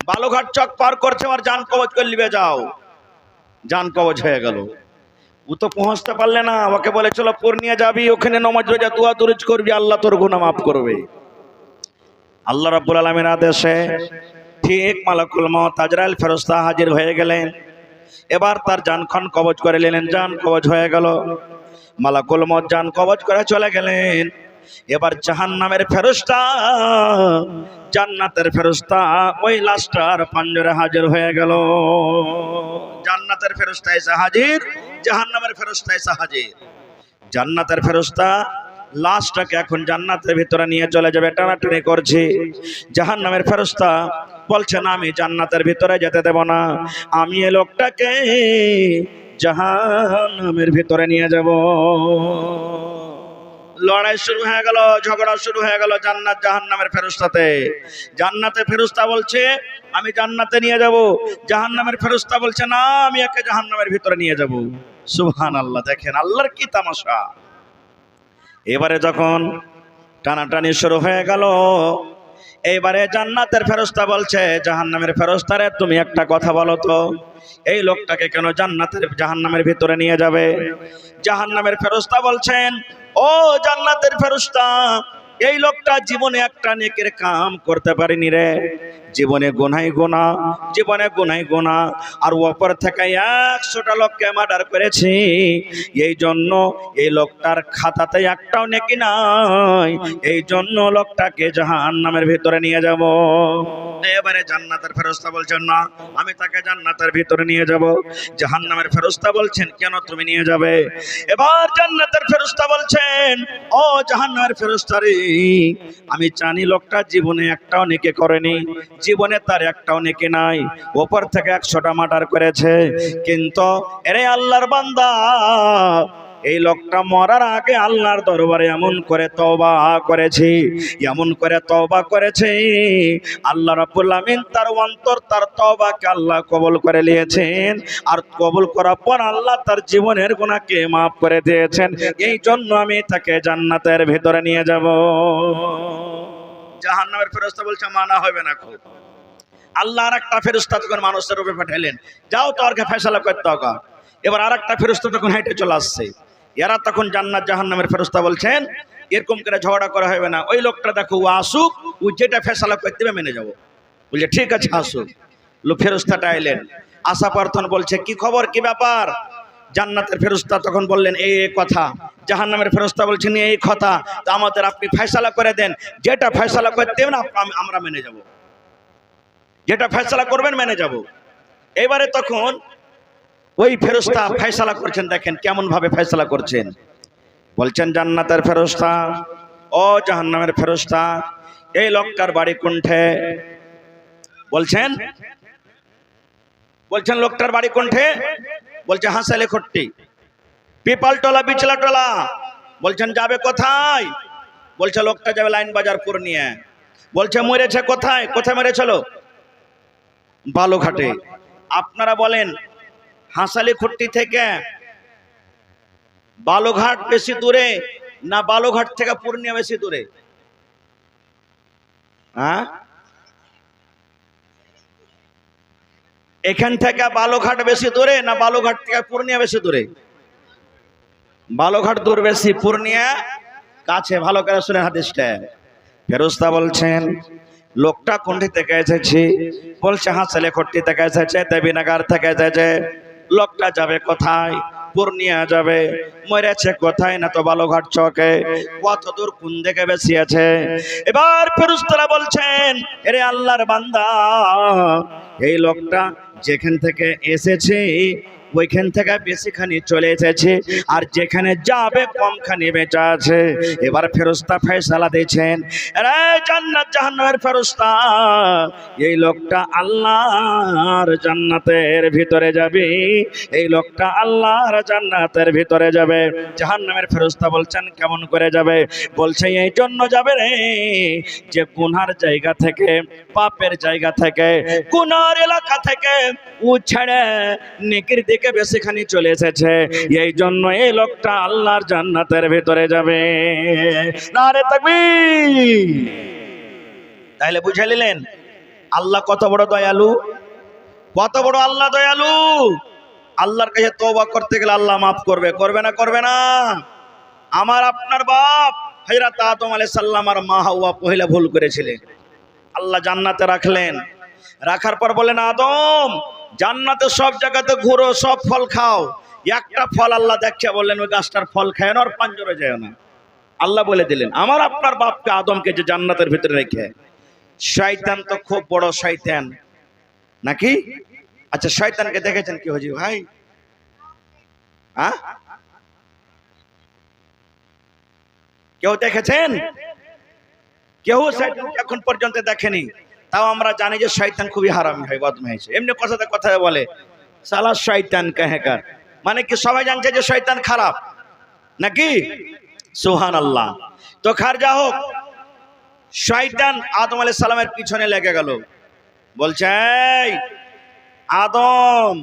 S1: বালুঘাট চক পার করছে আর জান কবজ করে নিবে, যাও। জান কবজ হয়ে গেল। ও তো পৌঁছতে পারলে না, ওকে বলে চলো পূর্ণিয়া যাবি, ওখানে নামাজ রোজা দোয়া দরুদ করবি, আল্লাহ তোর গুনাহ মাফ করবে। আল্লাহ রাব্বুল আলামিনের আদেশে ঠিক মালাকুল মউত আজরাইল ফেরেশতা হাজির হয়ে গেলেন। এবার তার জানখান কবজ করে নিলেন, জান কবজ হয়ে গেল। মালাকুল মউত জান কবজ করে চলে গেলেন। এবার জাহান্নামের ফেরেশতা, জান্নাতের ফেরেশতা ওই লাশটার পাঞ্জরে হাজির হয়ে গেল। জান্নাতের ফেরেশতা এসে হাজির, জাহান্নামের ফেরেশতা এসে হাজির। জান্নাতের ফেরেশতা লাশটাকে এখন জান্নাতের ভিতরে নিয়ে চলে যাবে, টানাটানি করছে। জাহান্নামের ফেরেশতা বলছেন, আমি জান্নাতের ভিতরে যেতে দেব না, আমি এই লোকটাকে জাহান্নামের ভিতরে নিয়ে যাব। লড়াই শুরু হয়ে গেল, ঝগড়া শুরু হয়ে গেল জান্নাত জাহান্নামের ফেরেশতাতে। জান্নাতের ফেরেশতা বলছে আমি জান্নাতে নিয়ে যাব, জাহান্নামের ফেরেশতা বলছে না, আমি একে জাহান্নামের ভিতরে নিয়ে যাব। সুবহানাল্লাহ, দেখেন আল্লাহর কি তামাশা। এবারে যখন টানাটানি শুরু হয়ে গেল, এইবারে জান্নাতের ফেরেশতা বলছে জাহান্নামের ফেরেশতারে, তুমি একটা কথা বলো তো, এই লোকটাকে কেন জাহান্নামের ভিতরে নিয়ে যাবে? জাহান্নামের ফেরেশতা বলছেন, ও জান্নাতের ফেরেশতা, এই লোকটা জীবনে একটা নেকের কাম করতে পারেনি রে, জীবনে গুনাই গুনাহ, জীবনে গুনাই গুনাহ, আর ওপর থেকে 100টা লোককে মার্ডার করেছে, এই জন্য এই লোকটার খাতাতে একটাও নেকি নাই, এই জন্য লোকটাকে জাহান্নামের ভিতরে নিয়ে যাব। এবারে জান্নাতের ফেরেশতা বলছেন না, আমি তাকে জান্নাতের ভিতরে নিয়ে যাব। জাহান্নামের ফেরেশতা বলছেন, কেন তুমি নিয়ে যাবে? এবার জান্নাতের ফেরেশতা বলছেন, ও জাহান্নামের ফেরেশতা রে, আমি জানি লোকটা জীবনে একটাও নেকি করেনি, জীবনে তার একটাও নেকি নাই, ওপর থেকে 100টা মার্ডার করেছে, কিন্তু এরে আল্লাহর বান্দা, এই লোকটা মরার আগে আল্লাহর দরবারে এমন করে তওবা করেছে, এমন করে তওবা করেছে, আল্লাহ রাব্বুল আমিন তার অন্তর, তার তওবাকে আল্লাহ কবুল করে নিয়েছেন, আর কবুল করার পর আল্লাহ তার জীবনের গুনাহকে মাফ করে দিয়েছেন, এই জন্য আমি তাকে জান্নাতের ভিতরে নিয়ে যাব। জাহান্নামের ফেরেশতা বলছে মানা হবে না। খুব আল্লাহ আরেকটা ফেরেশতা তখন মানুষের রূপে পাঠালেন, যাও তোরকে ফয়সালা করতে হবে। এবার আরেকটা ফেরেশতা তখন হেঁটে চলে আসছে। এরা তখন জান্নাত জাহান্নামের ফেরেশতা বলছেন, এরকম করে ঝগড়া করা হবে না, ওই লোকটা দেখো ও আসুক, ও যেটা ফয়সালা করতে দেবে মেনে যাবো। বলছে ঠিক আছে আসুক। ফেরেশতাটা এলেন, আসা প্রার্থন বলছে, কি খবর, কি ব্যাপার? জান্নাতের ফেরেশতা তখন বললেন এই কথা। জাহান্নামের ফেরেশতা বলছেন এই কথা, তা আমাদের আপনি ফয়সালা করে দেন, যেটা ফয়সালা করতে দেবেন আমরা মেনে যাব, যেটা ফয়সালা করবেন মেনে যাব। এবারে তখন ওই ফেরেশতা ফয়সালা করছেন, দেখেন কেমন ভাবে ফয়সালা করছেন। বলছেন জান্নাতের ফেরেশতা, ও জাহান্নামের ফেরেশতা, এই লোকটার বাড়ি কোনঠে? বলছেন লোকটার বাড়ি কোনঠে? বলছে হাসালে খট্টি, পিপালতলা, বিচলাটলা। বলছেন যাবে কোথায়? বলছে লোকটা যাবে লাইন বাজার পূর্ণিয়া। বলছে মরেছে কোথায়? কোথায় মরেছিল? বালুঘাটে। আপনারা বলেন হাসালি খট্টি থেকে বালুঘাট বেশি দূরে না বালুঘাট থেকে পূর্ণিয়া বেশি দূরে? হ্যাঁ, এখান থেকে বালুঘাট বেশি দূরে না বালুঘাট থেকে পূর্ণিয়া বেশি দূরে? বালুঘাট দূর বেশি, পূর্ণিয়া কাছে। ভালো করে শুনে হাদিসটা। ফেরেশতা বলছেন লোকটা কোনটি থেকে এসেছে? বলছে হাসালে খট্টি থেকে এসেছে, দেবীনগর থেকে এসেছে। লোকটা যাবে কোথায়? পূর্ণিয়া যাবে। মরেছে কোথায়? না তো বালুঘাট চকে। কত দূর, কোন দিকে বেশি আছে? এবার ফেরেশতারা বলছেন এরে আল্লাহর বান্দা, এই লোকটা যেখান থেকে এসেছে ওইখান থেকে বেশিখানি চলে এসেছে, আর যেখানে যাবে কমখানি বেঁচে আছে। এবার ফেরেশতা ফয়সালা দিয়েছেন, রে জান্নাত জাহান্নামের ফেরেশতা, এই লোকটা আল্লাহর জান্নাতের ভিতরে যাবে, এই লোকটা আল্লাহর জান্নাতের ভিতরে যাবে। জাহান্নামের ফেরেশতা বলছেন কেমন করে যাবে? বলছে এই জন্য যাবে রে, যে গুনার জায়গা থেকে, পাপের জায়গা থেকে, গুনার এলাকা থেকে ও ছেড়ে নেকির দিকে বেশিখানি চলে এসেছে, এই জন্য এই লোকটা আল্লাহর জান্নাতের ভিতরে যাবে। নারে তাকবীর। তাহলে বুঝে নিলেন আল্লাহ কত বড় দয়ালু, কত বড় আল্লাহ দয়ালু। আল্লাহর কাছে তওবা করতে গেলে আল্লাহ মাফ করবে, করবে না? করবে না? আমার আপনার বাপ হযরত আদম আলাইহিস সালাম আর মা হাওয়া পহিলা ভুল করেছিলেন, আল্লাহ জান্নাতে রাখলেন। রাখার পর বলেন আদম জান্নাতে সব জায়গাতে ঘুরো, সব ফল খাও, একটা ফল আল্লাহ দেখছে, বললেন ওই গাছটার ফল খায় না, আর পাঞ্জরে যায় না। আল্লাহ বলে দিলেন আমার আপনার বাপকে আদমকে যে জান্নাতের ভিতরে রেখে। শয়তান তো খুব বড় শয়তান নাকি? আচ্ছা শয়তানকে দেখেছেন কি হজি ভাই? কেউ দেখেছেন? কেউ এখন পর্যন্ত দেখেনি। তাও আমরা জানি যে শয়তান খুবই হারামি হয়, বদমাইশ। এমনি কথাতে কথা বলে সালা শয়তান কাহেকার, মানে কি সবাই জানছে যে শয়তান খারাপ নাকি? সুবহানাল্লাহ। তো খার যা হোক, শয়তান আদম আলাইহিস সালামের পিছনে লেগে গেল, বলছে এই আদম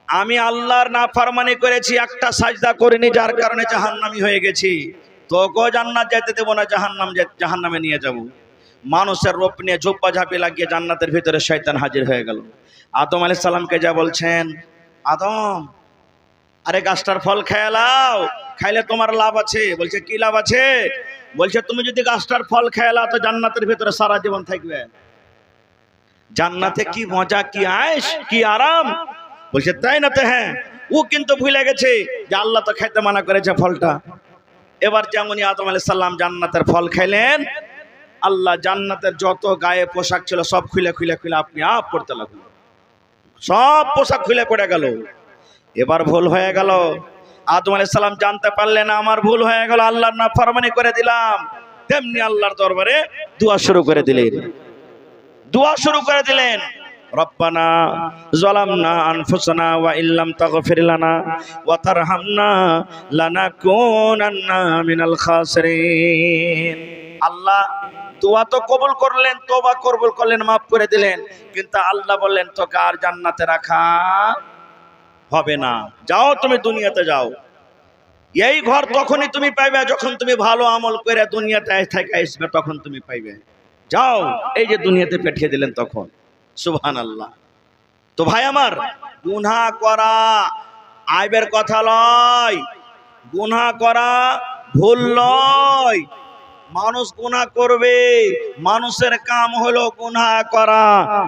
S1: আমি আল্লাহর নাফরমানি করেছি, একটা সাজদা করিনি, যার কারণে জাহান্নামী হয়ে গেছি, তোকে জান্নাত যেতে দেব না, জাহান্নামে নিয়ে যাব। মানুষের রূপ নিয়ে জুব্বা ঝাঁপি লাগিয়ে জান্নাতের ভিতরে শয়তান হাজির হয়ে গেল। আদম আলাইহিস সালামকে যা বলছেন, আদম আরে গাছটার ফল খেয়ে লাও, খাইলে তোমার লাভ আছে। বলছে কি লাভ আছে? বলছে তুমি যদি গাছটার ফল খেয়ে লাও তো জান্নাতের ভিতরে সারা জীবন থাকবে। জান্নাতে কি মজা, কি আয়েশ, কি আরাম। বলছে তাই না? তো হ্যাঁ। ও কিন্তু ভুলে গেছে যে আল্লাহ তো খাইতে মানা করেছে ফলটা। এবার যেমনই আদম আলাইহিস সালাম জান্নাতের ফল খাইলেন, আল্লাহ জান্নাতের যত গায়ে পোশাক ছিল সব খুলে খুলে খুলে আপনি আপ পড়তে লাগলো, সব পোশাক খুলে পড়ে গেল। এবার ভুল হয়ে গেল, আদম আলাইহিস সালাম জানতে পারলেন আমার ভুল হয়ে গেল, আল্লাহর নাফরমানি করে দিলাম। তেমনি আল্লাহর দরবারে দোয়া শুরু করে দিলেন, দোয়া শুরু করে দিলেন, রব্বানা যালামনা আনফুসানা ওয়া ইল্লাম তাগফির লানা ওয়া তারহামনা লানাকুনান্না মিনাল খাসিরিন। আল্লাহ দোয়া তো কবুল করলেন, তওবা কবুল করলেন, মাফ করে দিলেন, কিন্তু আল্লাহ বললেন তোকে আর জান্নাতে রাখা হবে না, যাও তুমি দুনিয়াতে যাও। এই ঘর তখনই তুমি পাইবে যখন তুমি ভালো আমল করে দুনিয়াতে থেকে আসবে, তখন তুমি পাইবে। যাও, এই যে দুনিয়াতে পাঠিয়ে দিলেন তখন। সুবহানাল্লাহ। তো ভাই আমার, গুনাহ করা আইবের কথা লয়, গুনাহ করা ভুল লয়। মানুষ গুনাহ করবে, মানুষের কাম হলো গুনাহ করা,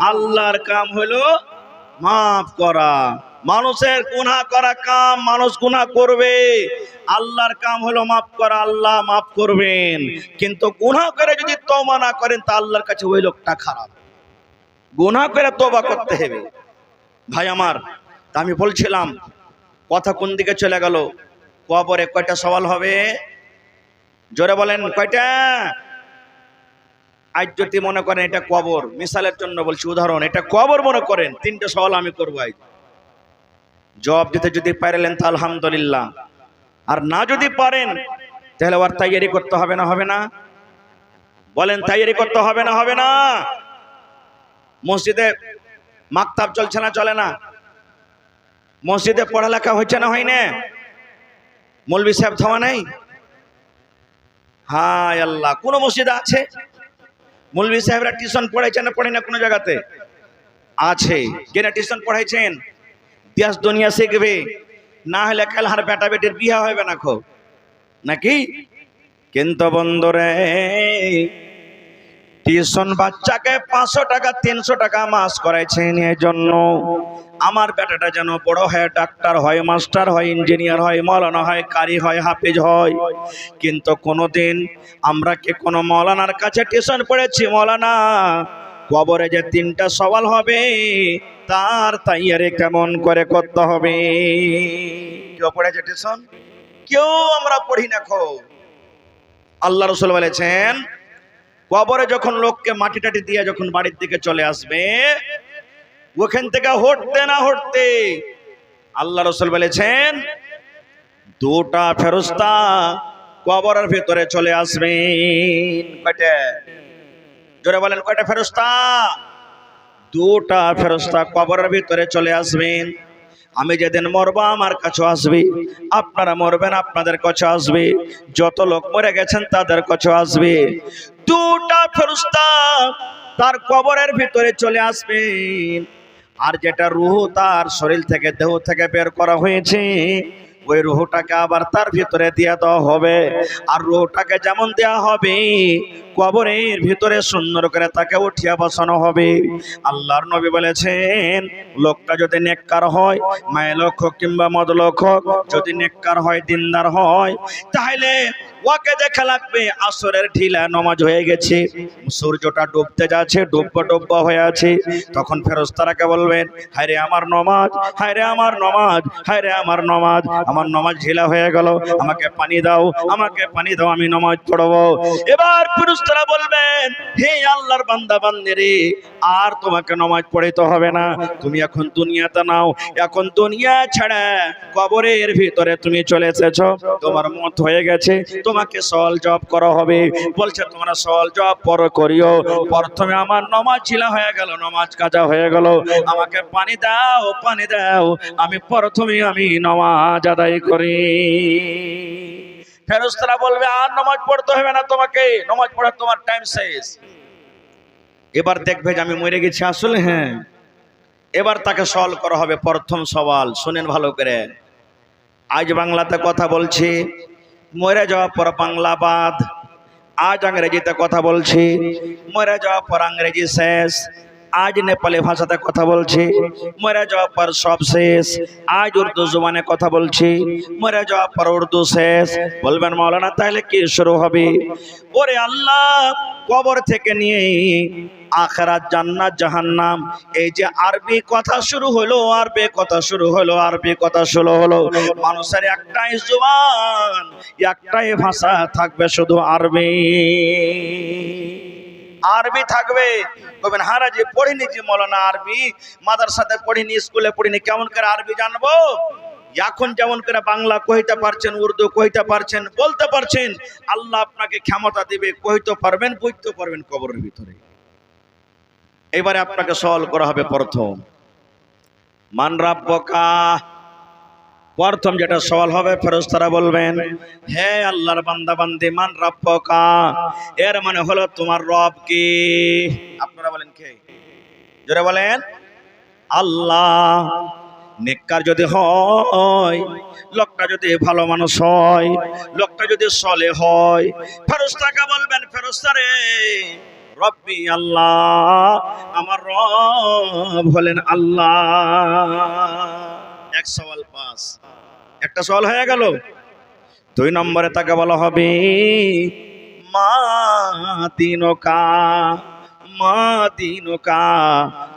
S1: আল্লাহর কাম হলো মাফ করা। মানুষের গুনাহ করা কাম, মানুষ গুনাহ করবে, আল্লাহর কাম হলো মাফ করা, আল্লাহ মাফ করবেন। কিন্তু গুনাহ করে যদি তওবা না করেন তা আল্লাহর কাছে ওই লোকটা খারাপ। গুনাহ করে তওবা করতে হবে। ভাই আমার, তা আমি বলছিলাম কথা কোন দিকে চলে গেল? কবরে কয়টা সওয়াল হবে? জোরে বলেন কয়টা? আজ যদি মনে করেন এটা কবর, মিসালের জন্য বলছি, উদাহরণ, এটা কবর মনে করেন, তিনটা সওয়াল আমি করবো। আজ জবাব দিতে যদি পারলেন তা আলহামদুলিল্লাহ, আর না যদি পারেন তাহলে ওর তৈরি করতে হবে না? হবে না? বলেন তৈরি করতে হবে না? হবে না? মসজিদে মাকতাব চলছে না? চলে না? মসজিদে পড়ালেখা হচ্ছে না? হয় না? মৌলভী সাহেব থামা নাই? হায় আল্লাহ, কোন মসজিদে আছে মৌলভী সাহেবরা টিউশন পড়াইছেন না? পড়ে না? কোন জায়গাতে আছে? কেন টিউশন পড়াইছেন? দেশ দুনিয়া শিখবে, না হলে কাল হার বেটা বেটির বিয়ে হবে না খো নাকি? কিন্তু বন্ধুরে, টিউশন বাচ্চাকে 500 টাকা 300 টাকা মাস করাইছেন এই জন্য আমার বেটাটা যেন বড় হয়, ডাক্তার হয়, মাস্টার হয়, ইঞ্জিনিয়ার হয়, মৌলানা হয়, কারি হয়, হাফেজ হয়। কিন্তু কোনোদিন আমরা কি কোনো মৌলানার কাছে টিউশন পড়েছি? মৌলানা কবরে যে তিনটা সওয়াল হবে তার তৈয়ারি কেমন করে করতে হবে। কেউ পড়েছে টিউশন? কেউ আমরা পড়ি না। আল্লাহ রাসূল বলেছেন কবরে যখন লোককে মাটি টাটি দিয়ে যখন বাড়ির দিকে চলে আসবে, ওখান থেকে হটতে না হটতে আল্লাহ রাসূল বলেছেন দুটা ফেরেশতা কবরের ভিতরে চলে আসবেন। কয়টা? জোরে বলেন কয়টা ফেরেশতা? দুটা ফেরেশতা কবরের ভিতরে চলে আসবেন। আমি যেদিন মরবো আমার কাছে আসবে, আপনারা মরবেন আপনাদের কাছে আসবে, যত লোক মরে গেছেন তাদের কাছে আসবে। দুটা ফেরেশতা তার কবরের ভিতরে চলে আসবেন। আর যেটা রূহ তার শরীর থেকে দেহ থেকে বের করা হয়েছে ওই রূহটাকে আবার তার ভিতরে দিয়ে দেওয়া হবে। আর রূহটাকে যেমন দেওয়া হবে কবরের ভিতরে সুন্দর করে তাকে উঠিয়ে বসানো হবে। আল্লাহর নবী বলেছেন লোকটা যদি নেককার হয়, মায়ের লোক হোক কিংবা মদ লোক হোক, যদি নেককার হয় দিনদার হয়, তাহলে ওকে দেখা লাগবে আসরের ঢিলা নামাজ হয়ে গেছে, সূর্যটা ডুবতে যাচ্ছে, ডুববা হয়ে আছে। তখন ফেরেশতারাকে বলবেন হায় রে আমার নামাজ, হায় রে আমার নামাজ, হায় রে আমার নামাজ, আমার নামাজ ঢিলা হয়ে গেল, আমাকে পানি দাও, আমাকে পানি দাও, আমি নামাজ পড়বো। এবার ফেরেশতারা বলবেন হে আল্লাহর বান্দা বান্দিরে, আর তোমাকে নামাজ পড়তে হবে না, তুমি এখন দুনিয়াতে নাও, এখন দুনিয়া ছাড়া কবরের ভিতরে তুমি চলে এসেছো, তোমার মত হয়ে গেছে, তোমাকে সওয়াল জবাব করা হবে। বলছে তোমরা সওয়াল জবাব পর করিও, প্রথমে আমার নামাজ ছিলা হয়ে গেল, নামাজ কাজা হয়ে গেল, আমাকে পানি দাও, পানি দাও, আমি প্রথমে আমি নামাজ আদায় করি। ফেরেশতারা বলবে আর নামাজ পড়তে হবে না, তোমাকে নামাজ পড়ার তোমার টাইম শেষ। এবার দেখবে যে আমি মরে গেছি আসলে। হ্যাঁ, এবার তাকে সওয়াল করা হবে। প্রথম সওয়াল শুনেন ভালো করে, আজ বাংলাতে কথা বলছি, মরে যাওয়ার পর বাংলা বাদ। আজ ইংরেজিতে কথা বলছি, মরে যাওয়ার পর ইংরেজি শেষ। আজ নেপালি ভাষাতে কথা বলছি, মরে যাওয়ার পর সব শেষ। আজ উর্দু জবানে কথা বলছি, মরে যাওয়ার পর উর্দু শেষ। বলবেন মাওলানা তাহলে কি শুরু হবে? ওরে আল্লাহ, কবর থেকে নিয়ে আখিরাত, জান্নাত, জাহান্নাম, এই যে আরবি কথা শুরু হলো, আরবি কথা শুরু হলো, আরবি কথা শুরু হলো। মানুষের একটাই জবান, একটাই ভাষা থাকবে, শুধু আরবি। আরবি থাকবে। বলবেন হারাজি পড়িনি যে মৌলানা, আরবি মাদ্রাসাতে পড়িনি, স্কুলে পড়িনি, কেমন করে আরবি জানবো? এখন যেমন করে বাংলা কইতে পারছেন, উর্দু কইতে পারছেন, বলতে পারছেন, আল্লাহ আপনাকে ক্ষমতা দিবে, কইতে পারবেন, বুঝতে পারবেন কবরের ভিতরে। এবারে আপনাকে সওয়াল করা হবে প্রথম মান রাব্বুকা। প্রথম যেটা সওয়াল হবে ফেরেশতারা বলবেন হে আল্লাহর বান্দা বান্দি মান রাব্বুকা, এর মানে হলো তোমার রব কি? আপনারা বলেন কে? জোরে বলেন আল্লাহ। নেককার যদি হয়, লোকটা যদি ভালো মানুষ হয়, লোকটা যদি সলে হয়, ফেরেশতাকে বলবেন ফেরেশতারে রব্বি আল্লাহ, আমার রব হলেন আল্লাহ। এক সওয়াল পাস, একটা সওয়াল হয়ে গেল। দুই নম্বরে তাকে বলা হবে মা দিনুকা, মা দিনুকা,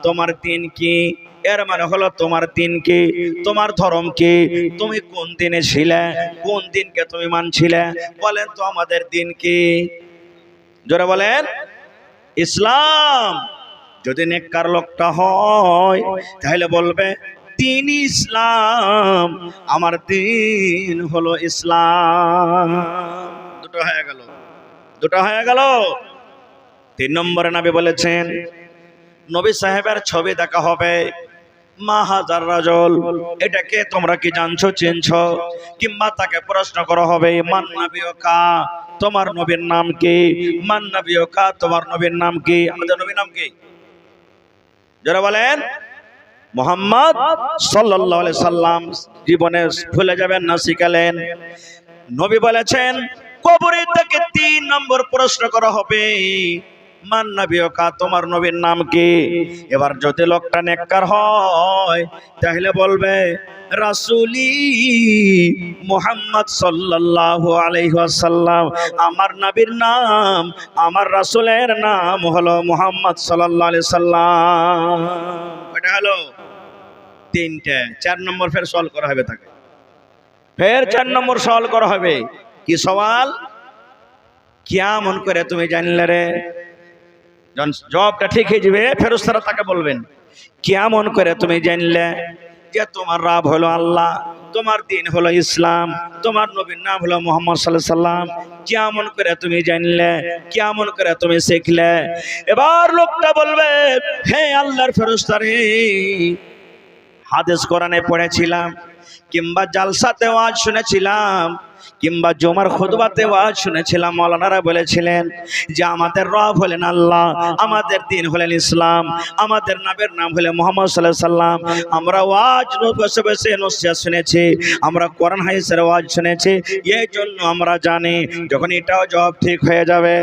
S1: তোমার দিন কি? এর মানে হলো তোমার দিন কি, তোমার ধর্ম কি, তুমি কোন দিনে ছিলে, কোন দিনকে তুমি মানছিলে? বলেন তো আমাদের দিন কি? জোরে বলেন ইসলাম। যদি নেককার লোকটা হয় তাহলে বলবে দিন ইসলাম, আমার দিন হলো ইসলাম। দুটো হয়ে গেল, দুটো হয়ে গেল। তিন নম্বরে নবী বলেছেন নবী সাহেবের ছবি দেখা হবে। মা হাজার রাজল, এটাকে তোমরা কি জানছো, চিনছো? কিংবা তাকে প্রশ্ন করা হবে মান নবিয়কা, তোমার নবীর নাম কি? মান নবিয়কা, তোমার নবীর নাম কি? আমাদের নবীর নাম কি? যারা বলেন মুহাম্মদ সাল্লাল্লাহু আলাইহি সাল্লাম। জীবনে ভুলে যাবেন না, শিখালেন। নবী বলেছেন কবরে থেকে 3 নম্বর প্রশ্ন করা হবে মান নবিয়কা, তোমার নবীর নাম কি? এবার যদি লোকটা নেককার হয় তাহলে বলবে রাসূলি মুহাম্মদ সাল্লাল্লাহু আলাইহি ওয়াসাল্লাম, আমার নবীর নাম, আমার রাসূলের নাম হলো মুহাম্মদ সাল্লাল্লাহু আলাইহি সাল্লাম। এটা হলো তিনটে। 4 নম্বর ফের সওয়াল করা হবে তাকে, ফের 4 নম্বর সওয়াল করা হবে। কি সওয়াল? কেমন করে তুমি জানলে রে? জবাবটা ঠিক হয়ে যাবে, ফেরেশতারা তাকে বলবেন কেমন করে তুমি জানলে যে তোমার রব হলো আল্লাহ, তোমার দিন হলো ইসলাম, তোমার নবীর নাম হলো মুহাম্মদ সাল্লাল্লাহু আলাইহি সাল্লাম? কেমন করে তুমি জানলে? কেমন করে তুমি শিখলে? এবার লোকটা বলবে, হে আল্লাহর ফেরেশতারে, হাদিস কোরআনে পড়েছিলাম, কিংবা জালসাতে ওয়াজ শুনেছিলাম, কিংবা জুমার খুতবাতে ওয়াজ শুনেছিলাম, মাওলানারা বলেছিলেন যে আমাদের রব হলেন আল্লাহ, আমাদের দিন হলেন ইসলাম, আমাদের নবীর নাম হলো মুহাম্মদ সাল্লাল্লাহু আলাইহি সাল্লাম। আমরা ওয়াজ বসে বসে নসিহত শুনেছি, আমরা কোরআন হাদিসের ওয়াজ শুনেছি, এই জন্য আমরা জানি যখন এটাও জবাব ঠিক হয়ে যাবে,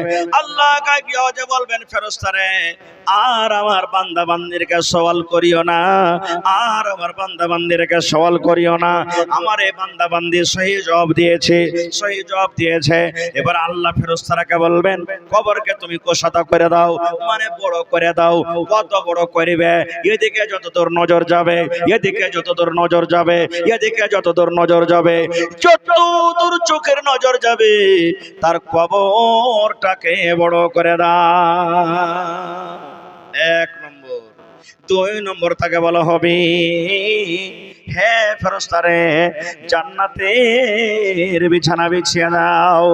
S1: আল্লাহ গায়বী আওয়াজে বলবেন, ফেরেশতারে আর আমার বান্দা বান্দিরকে সওয়াল করিও না, আর আমার বান্দা বান্দিরকে সওয়াল করিও না, আমার এই বান্দা বান্দি সহি জবাব দিয়েছে, সহি জবাব দিয়েছে। এবার আল্লাহ ফেরেশতারাকে বলবেন, কবরকে তুমি কোষাতা করে দাও, মানে বড় করে দাও। কত বড় করিবে? এদিকে যতদূর নজর যাবে, এদিকে যতদূর নজর যাবে, এদিকে যতদূর নজর যাবে, যতদূর চোখের নজর যাবে, তার কবরটাকে বড় করে দাও। 1 নম্বর। 2 নম্বর তাকে বলা হবে, হে ফেরেশতারে, জান্নাতের বিছানা বিছিয়ে দাও,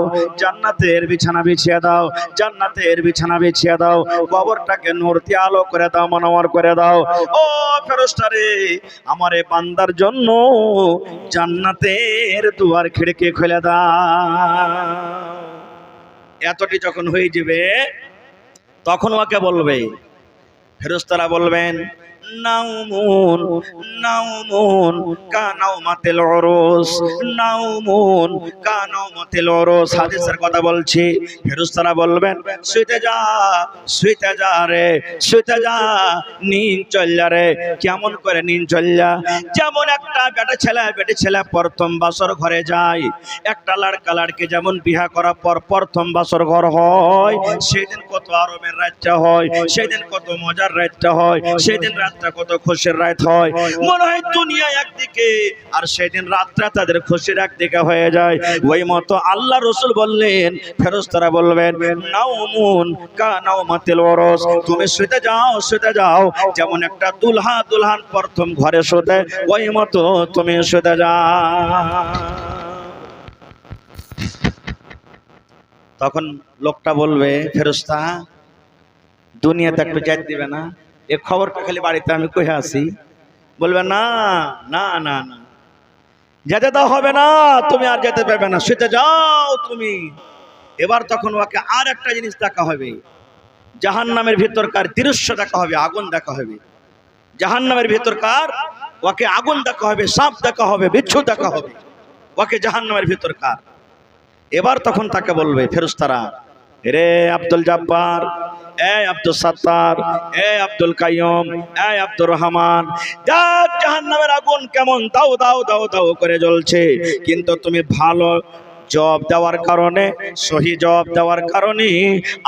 S1: জান্নাতের বিছানা বিছিয়ে দাও, জান্নাতের বিছানা বিছিয়ে দাও, কবরটাকে নূর দিয়ে আলো করে দাও, মনোয়ার করে দাও। ও ফেরেশতারে, আমার এই বান্দার জন্য জান্নাতের দুয়ার খিড়কি খুলে দাও। এতটি যখন হয়ে যাবে তখন ওকে বলবে, ফেরেশতারা বলবেন, নাউমুন নাউমুন কানাউমাতিল উরুস, নাউমুন কানাউমাতিল উরুস। হাদিসের কথা বলছি। ফেরেশতারা বলবেন, শুইতে যা, শুইতে যা রে, শুইতে যা, নিন চল্লা রে। কেমন করে নিন চল্লা? যেমন একটা বেটে ছেলে প্রথম বাসর ঘরে যায়, একটা লড়কা লড়কি যেমন বিয়া করার পর প্রথম বাসর ঘর হয়, সেদিন কত আরামের রাতটা হয়, সেদিন কত মজার রাতটা হয়, সেদিন রাতটা কত খুশির রাত হয়। মনে হয় দুনিয়া একদিকে আর সেদিন রাতটা তাদের খুশির একদিকে হয়ে যায়। ওই মতো আল্লাহ রাসূল বললেন, ফেরেশতারা বলবেন, নাউমুন কানাউমাতিল উরুস, তুমি শুতে যাও, শুতে যাও, যেমন একটা দুলহা দুলহান প্রথম ঘরে শুতে, ওই মতো তুমি শুতে যাও। তখন লোকটা বলবে, ফেরেশতা দুনিয়াতে একটু যেতে দিবে না? এ খবরটা খালি বাড়িতে আমি কহে আসি। বলবে, না না না না, যেতে দাও, হবে না, তুমি আর যেতে পারবে না, শুতে যাও তুমি। এবার তখন ওকে আর একটা জিনিস দেখা হবে, জাহান্নামের ভিতরকার দৃশ্য দেখা হবে, আগুন দেখা হবে। জাহান্নামের ভিতরকার ওকে আগুন দেখা হবে, সাপ দেখা হবে, বিচ্ছু দেখা হবে, ওকে জাহান্নামের ভিতরকার। এবার তখন তাকে বলবে ফেরেশতারা, রে আব্দুল জব্বার, এ আব্দুল সাত্তার, এ আব্দুল কাইয়ুম, এ আব্দুর রহমান, জাহান্নামের আগুন কেমন দাও দাও দাও দাও করে জ্বলছে, কিন্তু তুমি ভালো জবাব দেওয়ার কারণে, সহি জবাব দেওয়ার কারণে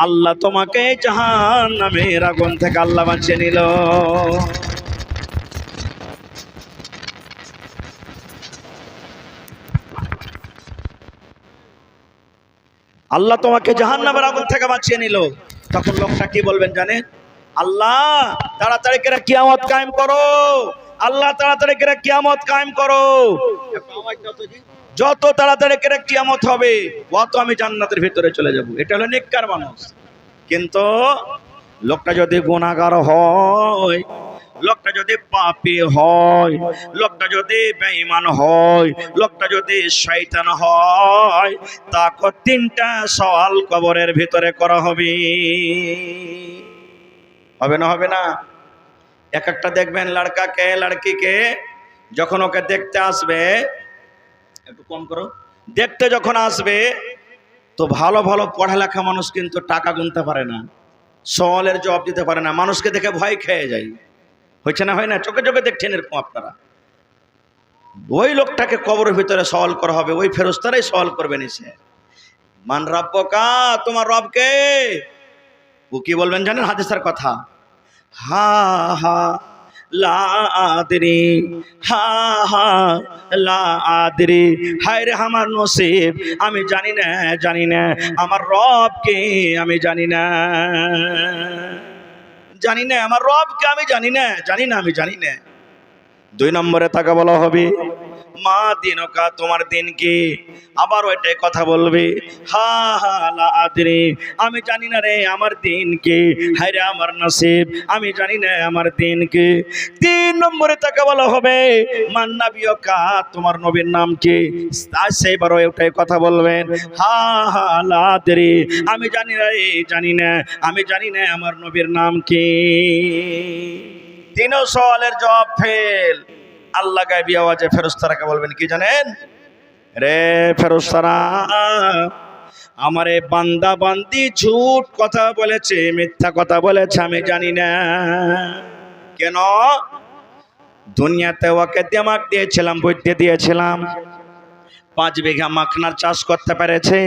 S1: আল্লাহ তোমাকে জাহান্নামের আগুন থেকে আল্লাহ বাঁচিয়ে নিল। আল্লাহ তোমাকে জাহান্নামের আগুন থেকে বাঁচিয়ে নিল। তখন লোকটা কি বলবেন জানেন? আল্লাহ তাড়াতাড়ি করে কিয়ামত কায়েম করো, আল্লাহ তাড়াতাড়ি করে কিয়ামত কায়েম করো। যত তাড়াতাড়ি করে কিয়ামত হবে অত আমি জান্নাতের ভিতরে চলে যাব। এটা হলো নেককার মানুষ। কিন্তু লোকটা যদি গুনাহগার হয়, লোকটা যদি পাপী হয়, লোকটা যদি বেঈমান হয়, লোকটা যদি শয়তান হয়, তাকে 3টা সওয়াল কবরের ভিতরে করা হবে। হবে না? হবে না? এক একটা দেখবেন লড়কাকে লড়কিকে যখন ওকে দেখতে আসবে, একটু কম করো, দেখতে যখন আসবে তো ভালো ভালো পড়ালেখা মানুষ কিন্তু টাকা গুনতে পারে না। সওয়ালের জবাব দিতে পারে না, মানুষকে দেখে ভয় খেয়ে যায়। হয়েছে না, হয় না? চোখে চোখে দেখছেন এরকম আপনারা। ওই লোকটাকে কবরের ভিতরে সওয়াল করা হবে, ওই ফেরেশতারাই সওয়াল করবেন এসে, মান রাব্বুকা, তোমার রব কে? ও কি বলবেন জানেন? হাদিসের কথা, হা হা লা আদরি, হা হা লা আদরি, হায় রে আমার নসিব, আমি জানি না, জানি না আমার রব কে, আমি জানি না, জানি না আমার রব কে, আমি জানি না, জানি না, আমি জানি না। 2 নম্বরে তাকে বলা হবে মা দিনকা, তোমার দিন কি? আবার ওইটাই কথা বলবে, হা হা লা আদরি, আমি জানি না রে আমার দিন কি, হায় রে আমার নসিব, আমি জানি না আমার দিন কি। 3 নম্বরে তাকে বলা হবে মান নাবিয়কা, তোমার নবীর নাম কি? সেইবার ওইটাই কথা বলবেন, হা হা লা আদরি, আমি জানি না রে, জানি না, আমি জানি না আমার নবীর নাম কি। 3 সওয়ালের জবাব ফেল। আল্লাহ গায়বী আওয়াজে ফেরেশতারাকে বলবেন কি জানেন? রে ফেরেশতারা, আমারে বান্দা বান্দি ঝুট কথা বলেছে, মিথ্যা কথা বলেছে, আমি জানি না। কেন? দুনিয়াতে ওকে দিমাগ দিয়েছিলাম, বুদ্ধি দিয়েছিলাম, 5 বিঘা মাখনার চাষ করতে পেরেছে,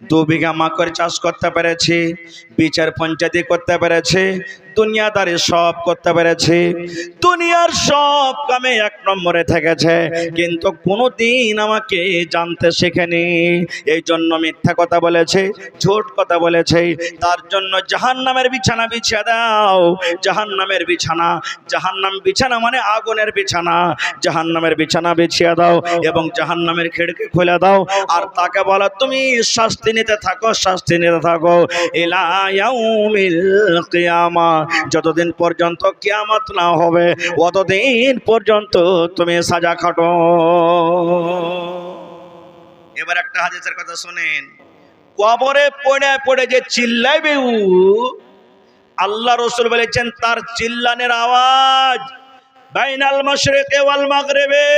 S1: 2 বিঘা মাকড় চাষ করতে পেরেছে, বিচার পঞ্চায়েতি করতে পেরেছে, দুনিয়াদারি সব করতে পেরেছে, দুনিয়ার সব কামে 1 নম্বরে থেকেছে, কিন্তু কোনোদিন আমাকে জানতে শেখেনি। এই জন্য মিথ্যা কথা বলেছে, ঝুট কথা বলেছে, তার জন্য জাহান্নামের বিছানা বিছিয়ে দাও। জাহান্নামের বিছানা, জাহান্নাম বিছানা মানে আগুনের বিছানা, জাহান্নামের বিছানা বিছিয়ে দাও এবং জাহান্নামের খিড়কি খুলে দাও, আর তাকে বলো তুমি শাস্তি নিতে থাকো, শাস্তি নিতে থাকো ইলা ইয়াউমিল কিয়ামা, যতদিন পর্যন্ত কিয়ামত না হবে ততদিন পর্যন্ত তুমি সাজা খাটো। এবার একটা হাদিসের কথা শুনেন, কবরে পড়ে পড়ে যে চিল্লাইবে আল্লাহ রাসূল বলেছেন তার চিল্লানের আওয়াজ বাইনাল মাশরিকি ওয়াল মাগরিবি,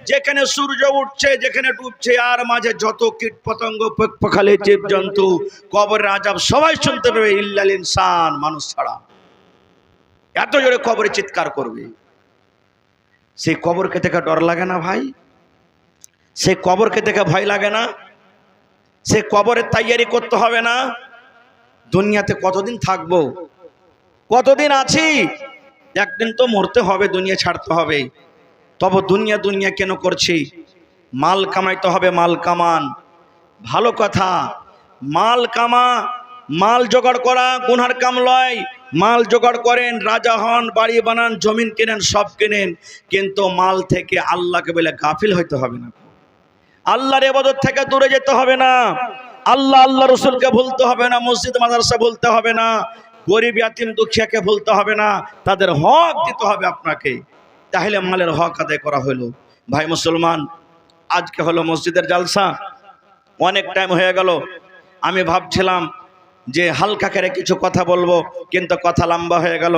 S1: যেখানে সূর্য উঠছে, যেখানে ডুবছে, আর মাঝে যত কীট পতঙ্গ, পক্ষী, জীবজন্তু, কবরের আযাব সবাই শুনতে পাবে ইল্লাল ইনসান, মানুষ ছাড়া। এত জোরে কবরে চিৎকার করবে। সেই কবরকে দেখে ডর লাগে না ভাই? সেই কবরকে দেখে ভয় লাগে না? সে কবরের তৈয়ারি করতে হবে না? দুনিয়াতে কতদিন থাকবো, কতদিন আছি, একদিন তো মরতে হবে, দুনিয়া ছাড়তে হবে। তবে দুনিয়া দুনিয়া কেন করছি? মাল কামাইতে হবে, মাল কামান, ভালো কথা, মাল কামা, মাল জোগাড় করা গুনার কাম লয়। মাল জোগাড় করেন, রাজা হন, বাড়ি বানান, জমিন কেনেন, সব কেনেন, কিন্তু মাল থেকে আল্লাহকে বলে গাফিল হইতে হবে না। আল্লাহর ইবাদত থেকে দূরে যেতে হবে না, আল্লাহ আল্লাহ রসুলকে ভুলতে হবে না, মসজিদ মাদ্রাসা ভুলতে হবে না, গরিব ইয়াতিম দুঃখিয়াকে ভুলতে হবে না, তাদের হক দিতে হবে আপনাকে, তাহলে মালের হক আদায় করা হলো। ভাই মুসলমান, আজকে হলো মসজিদের জালসা, অনেক টাইম হয়ে গেল। আমি ভাবছিলাম যে হালকা করে কিছু কথা বলবো, কিন্তু কথা লম্বা হয়ে গেল।